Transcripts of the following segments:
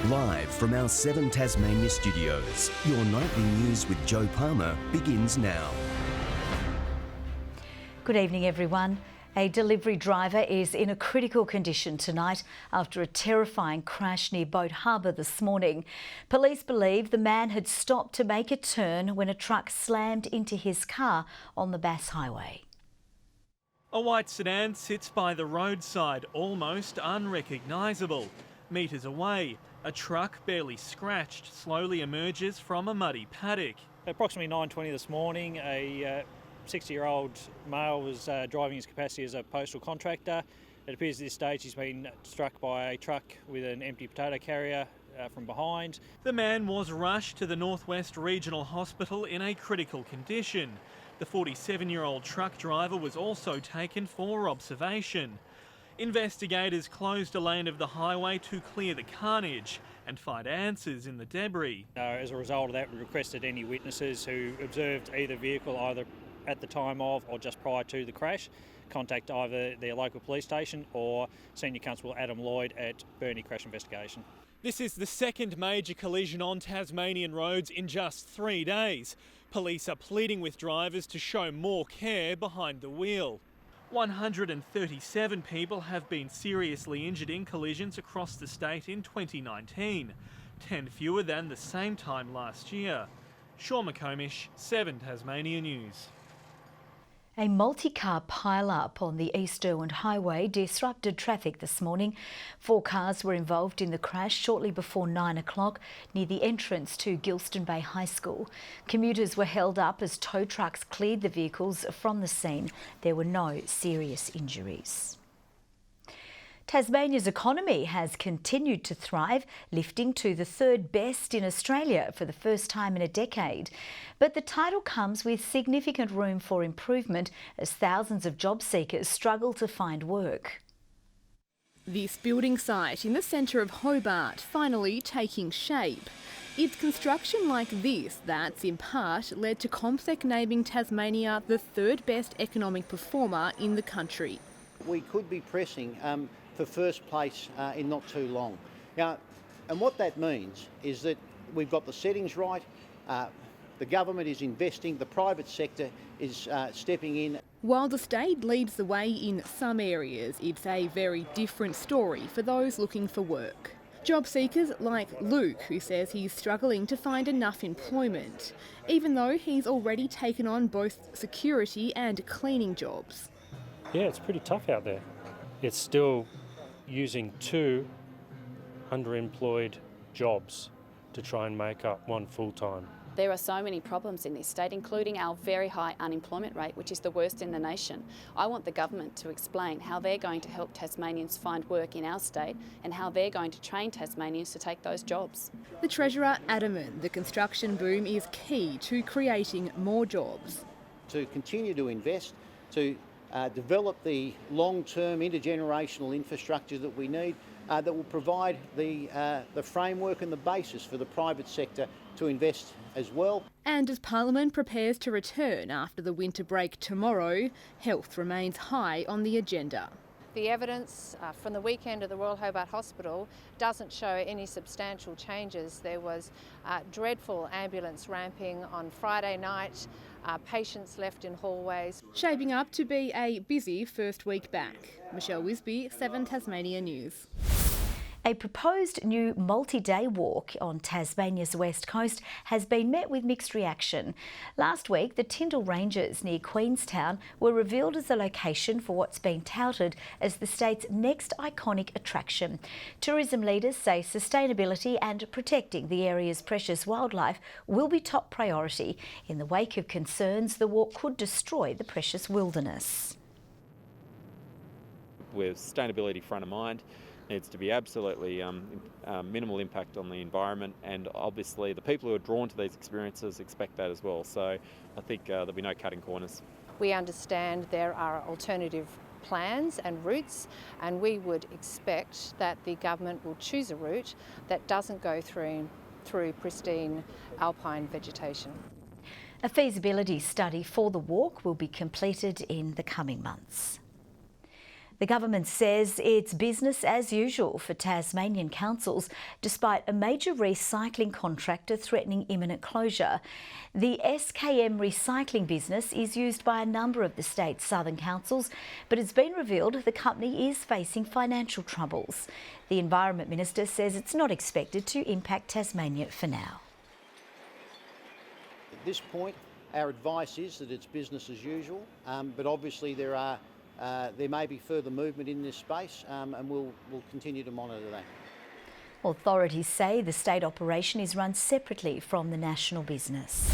Live from our 7 Tasmania studios, your nightly news with Joe Palmer begins now. Good evening, everyone. A delivery driver is in a critical condition tonight after a terrifying crash near Boat Harbour this morning. Police believe the man had stopped to make a turn when a truck slammed into his car on the Bass Highway. A white sedan sits by the roadside, almost unrecognisable. Metres away, a truck barely scratched slowly emerges from a muddy paddock. Approximately 9:20 this morning, a 60-year-old male was driving his capacity as a postal contractor. It appears at this stage he's been struck by a truck with an empty potato carrier from behind. The man was rushed to the Northwest Regional Hospital in a critical condition. The 47-year-old truck driver was also taken for observation. Investigators closed a lane of the highway to clear the carnage and find answers in the debris. As a result of that, we requested any witnesses who observed either vehicle either at the time of or just prior to the crash contact either their local police station or Senior Constable Adam Lloyd at Burnie Crash Investigation. This is the second major collision on Tasmanian roads in just 3 days. Police are pleading with drivers to show more care behind the wheel. 137 people have been seriously injured in collisions across the state in 2019, 10 fewer than the same time last year. Sean McComish, 7 Tasmania News. A multi-car pile-up on the East Irwin Highway disrupted traffic this morning. 4 cars were involved in the crash shortly before 9 o'clock near the entrance to Gilston Bay High School. Commuters were held up as tow trucks cleared the vehicles from the scene. There were no serious injuries. Tasmania's economy has continued to thrive, lifting to the 3rd best in Australia for the first time in a decade. But the title comes with significant room for improvement as thousands of job seekers struggle to find work. This building site in the centre of Hobart finally taking shape. It's construction like this that's in part led to CommSec naming Tasmania the 3rd best economic performer in the country. We could be pressing for first place in not too long. Now, and what that means is that we've got the settings right, the government is investing, the private sector is stepping in. While the state leads the way in some areas, it's a very different story for those looking for work. Job seekers like Luke, who says he's struggling to find enough employment, even though he's already taken on both security and cleaning jobs. Yeah, it's pretty tough out there. It's still using 2 underemployed jobs to try and make up one full-time. There are so many problems in this state, including our very high unemployment rate, which is the worst in the nation. I want the government to explain how they're going to help Tasmanians find work in our state and how they're going to train Tasmanians to take those jobs. The Treasurer adamant the construction boom is key to creating more jobs. To continue to invest, to develop the long-term intergenerational infrastructure that we need that will provide the framework and the basis for the private sector to invest as well. And as Parliament prepares to return after the winter break tomorrow, health remains high on the agenda. The evidence from the weekend at the Royal Hobart Hospital doesn't show any substantial changes. There was dreadful ambulance ramping on Friday night, patients left in hallways. Shaping up to be a busy first week back. Michelle Wisby, 7 Tasmania News. A proposed new multi-day walk on Tasmania's west coast has been met with mixed reaction. Last week, the Tyndall Ranges near Queenstown were revealed as the location for what's been touted as the state's next iconic attraction. Tourism leaders say sustainability and protecting the area's precious wildlife will be top priority. In the wake of concerns, the walk could destroy the precious wilderness. With sustainability front of mind, needs to be absolutely minimal impact on the environment, and obviously the people who are drawn to these experiences expect that as well. So I think there'll be no cutting corners. We understand there are alternative plans and routes, and we would expect that the government will choose a route that doesn't go through pristine alpine vegetation. A feasibility study for the walk will be completed in the coming months. The government says it's business as usual for Tasmanian councils, despite a major recycling contractor threatening imminent closure. The SKM recycling business is used by a number of the state's southern councils, but it's been revealed the company is facing financial troubles. The Environment Minister says it's not expected to impact Tasmania for now. At this point, our advice is that it's business as usual, but obviously there may be further movement in this space, and we'll continue to monitor that. Authorities say the state operation is run separately from the national business.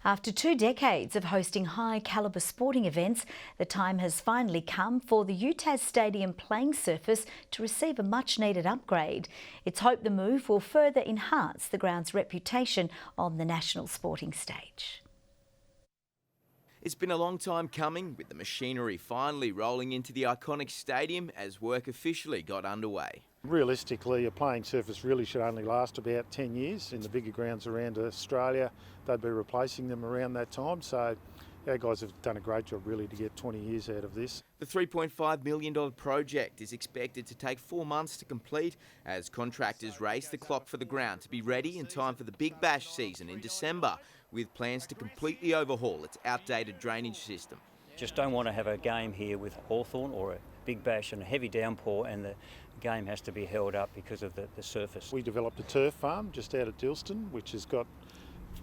After 2 decades of hosting high-calibre sporting events, the time has finally come for the UTAS Stadium playing surface to receive a much-needed upgrade. It's hoped the move will further enhance the ground's reputation on the national sporting stage. It's been a long time coming, with the machinery finally rolling into the iconic stadium as work officially got underway. Realistically, a playing surface really should only last about 10 years. In the bigger grounds around Australia, they'd be replacing them around that time. So our guys have done a great job really to get 20 years out of this. The $3.5 million project is expected to take 4 months to complete as contractors race the clock for the ground to be ready in time for the Big Bash season in December, with plans to completely overhaul its outdated drainage system. Just don't want to have a game here with Hawthorn or a Big Bash and a heavy downpour and the game has to be held up because of the surface. We developed a turf farm just out of Dilston, which has got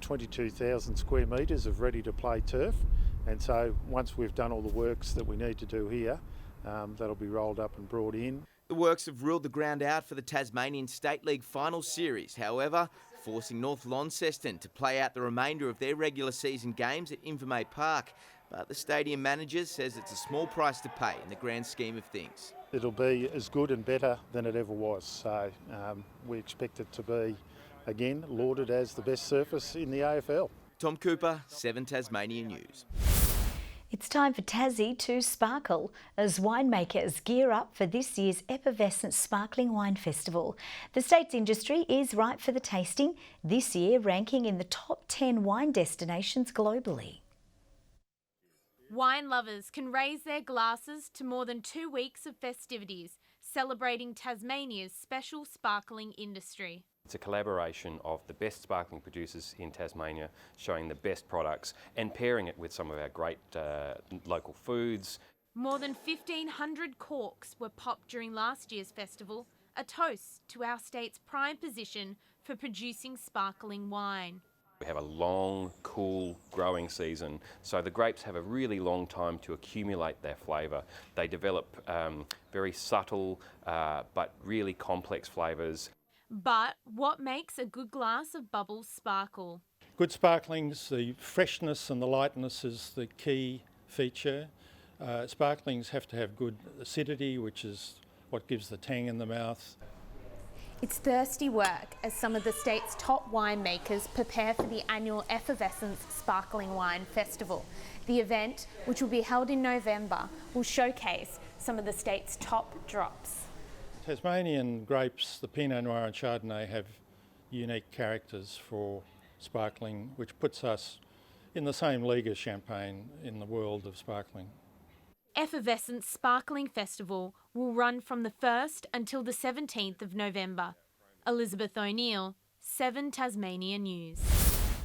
22,000 square metres of ready-to-play turf, and so once we've done all the works that we need to do here, that'll be rolled up and brought in. The works have ruled the ground out for the Tasmanian State League final series, however, forcing North Launceston to play out the remainder of their regular season games at Invermay Park. But the stadium manager says it's a small price to pay in the grand scheme of things. It'll be as good and better than it ever was, so we expect it to be, again, lauded as the best surface in the AFL. Tom Cooper, 7 Tasmanian News. It's time for Tassie to sparkle as winemakers gear up for this year's effervescent Sparkling Wine Festival. The state's industry is ripe for the tasting, this year ranking in the top 10 wine destinations globally. Wine lovers can raise their glasses to more than 2 weeks of festivities, celebrating Tasmania's special sparkling industry. It's a collaboration of the best sparkling producers in Tasmania, showing the best products and pairing it with some of our great local foods. More than 1,500 corks were popped during last year's festival, a toast to our state's prime position for producing sparkling wine. We have a long, cool growing season, so the grapes have a really long time to accumulate their flavour. They develop very subtle but really complex flavours. But what makes a good glass of bubbles sparkle? Good sparklings, the freshness and the lightness is the key feature. Sparklings have to have good acidity, which is what gives the tang in the mouth. It's thirsty work as some of the state's top winemakers prepare for the annual Effervescence Sparkling Wine Festival. The event, which will be held in November, will showcase some of the state's top drops. Tasmanian grapes, the Pinot Noir and Chardonnay, have unique characters for sparkling, which puts us in the same league as Champagne in the world of sparkling. Effervescence Sparkling Festival will run from the 1st until the 17th of November. Elizabeth O'Neill, 7 Tasmania News.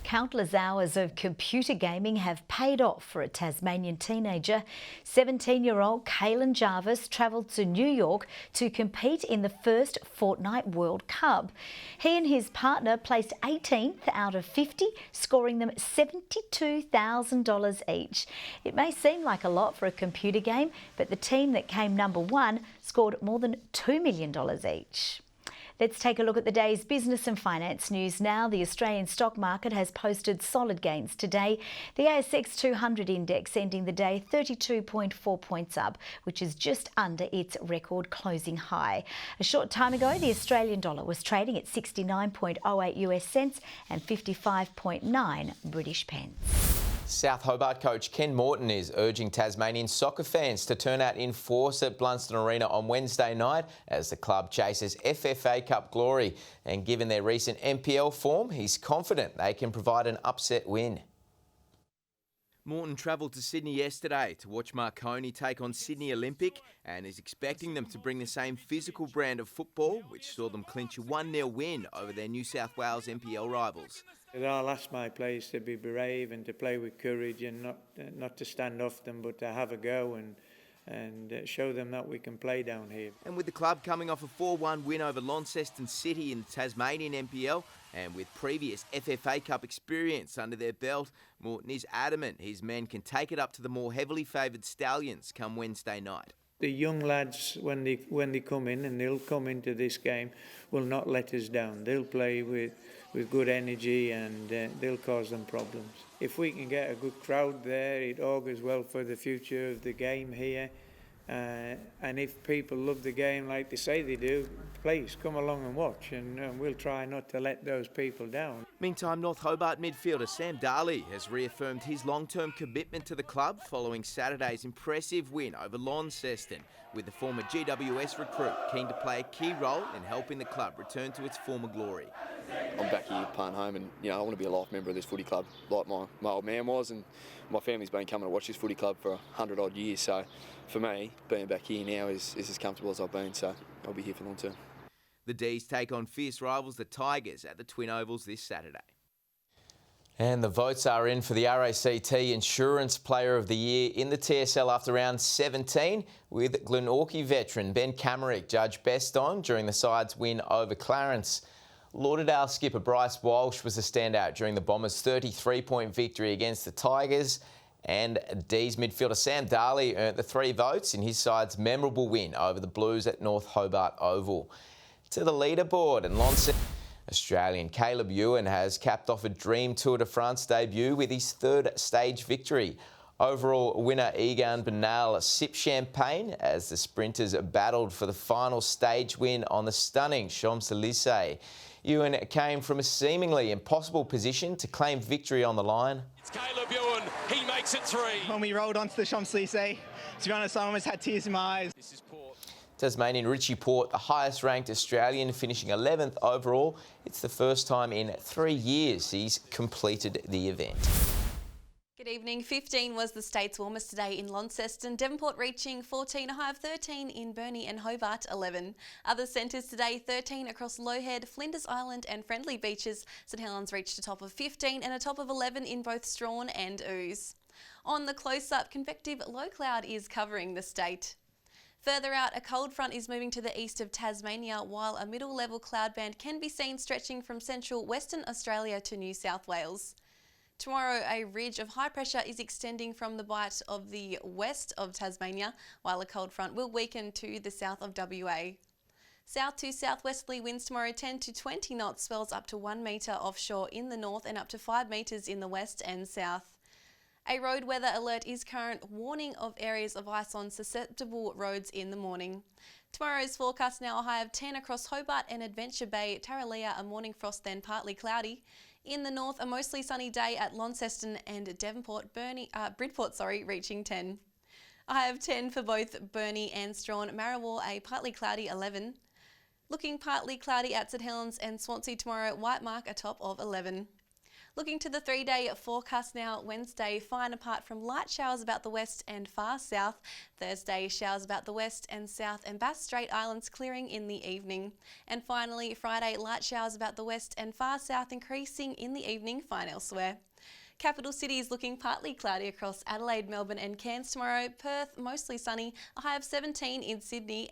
Countless hours of computer gaming have paid off for a Tasmanian teenager. 17-year-old Caelan Jarvis travelled to New York to compete in the first Fortnite World Cup. He and his partner placed 18th out of 50, scoring them $72,000 each. It may seem like a lot for a computer game, but the team that came number 1 scored more than $2 million each. Let's take a look at the day's business and finance news now. The Australian stock market has posted solid gains today. The ASX 200 index ending the day 32.4 points up, which is just under its record closing high. A short time ago, the Australian dollar was trading at 69.08 US cents and 55.9 British pence. South Hobart coach Ken Morton is urging Tasmanian soccer fans to turn out in force at Blunston Arena on Wednesday night as the club chases FFA Cup glory. And given their recent NPL form, he's confident they can provide an upset win. Morton travelled to Sydney yesterday to watch Marconi take on Sydney Olympic and is expecting them to bring the same physical brand of football, which saw them clinch a 1-0 win over their New South Wales NPL rivals. I'll ask my players to be brave and to play with courage and not to stand off them, but to have a go and show them that we can play down here. And with the club coming off a 4-1 win over Launceston City in the Tasmanian NPL, and with previous FFA Cup experience under their belt, Morton is adamant his men can take it up to the more heavily favoured Stallions come Wednesday night. The young lads, when they come in, and they'll come into this game, will not let us down. They'll play with good energy and they'll cause them problems. If we can get a good crowd there, it augurs well for the future of the game here. And if people love the game like they say they do, please come along and watch, and we'll try not to let those people down. Meantime, North Hobart midfielder Sam Darley has reaffirmed his long-term commitment to the club following Saturday's impressive win over Launceston, with the former GWS recruit keen to play a key role in helping the club return to its former glory. I'm back here playing home, and I want to be a life member of this footy club like my old man was, and my family's been coming to watch this footy club for 100 odd years, so for me, being back here now is as comfortable as I've been, so I'll be here for long term. The D's take on fierce rivals the Tigers at the Twin Ovals this Saturday. And the votes are in for the RACT Insurance Player of the Year in the TSL after round 17, with Glenorchy veteran Ben Camerick judged best on during the side's win over Clarence. Lauderdale skipper Bryce Walsh was the standout during the Bombers' 33-point victory against the Tigers, and D's midfielder Sam Darley earned the 3 votes in his side's memorable win over the Blues at North Hobart Oval. To the leaderboard, and Australian Caleb Ewan has capped off a dream Tour de France debut with his 3rd stage victory. Overall winner Egan Bernal sipped champagne as the sprinters battled for the final stage win on the stunning Champs-Élysées. Ewan came from a seemingly impossible position to claim victory on the line. It's Caleb Ewan, he makes it 3. When we rolled onto the Champs-Élysées, to be honest, I almost had tears in my eyes. This is Port. Tasmanian Richie Port, the highest ranked Australian, finishing 11th overall. It's the first time in 3 years he's completed the event. Good evening. 15 was the state's warmest today in Launceston, Devonport reaching 14, a high of 13 in Burnie and Hobart 11. Other centres today, 13 across Lowhead, Flinders Island and Friendly Beaches. St Helens reached a top of 15 and a top of 11 in both Strawn and Ooze. On the close-up, convective low cloud is covering the state. Further out, a cold front is moving to the east of Tasmania, while a middle-level cloud band can be seen stretching from central Western Australia to New South Wales. Tomorrow, a ridge of high pressure is extending from the bight of the west of Tasmania, while a cold front will weaken to the south of WA. South to southwesterly winds tomorrow 10 to 20 knots, swells up to 1 metre offshore in the north and up to 5 metres in the west and south. A road weather alert is current, warning of areas of ice on susceptible roads in the morning. Tomorrow's forecast now a high of 10 across Hobart and Adventure Bay, Tarraleah a morning frost then partly cloudy. In the north, a mostly sunny day at Launceston and Devonport, Bridport, reaching 10. A high of 10 for both Burnie and Strawn, Marrawar a partly cloudy 11. Looking partly cloudy at St Helens and Swansea tomorrow, Whitemark a top of 11. Looking to the 3-day forecast now, Wednesday, fine apart from light showers about the west and far south. Thursday, showers about the west and south and Bass Strait Islands clearing in the evening. And finally, Friday, light showers about the west and far south increasing in the evening, fine elsewhere. Capital cities looking partly cloudy across Adelaide, Melbourne and Cairns tomorrow. Perth, mostly sunny, a high of 17 in Sydney.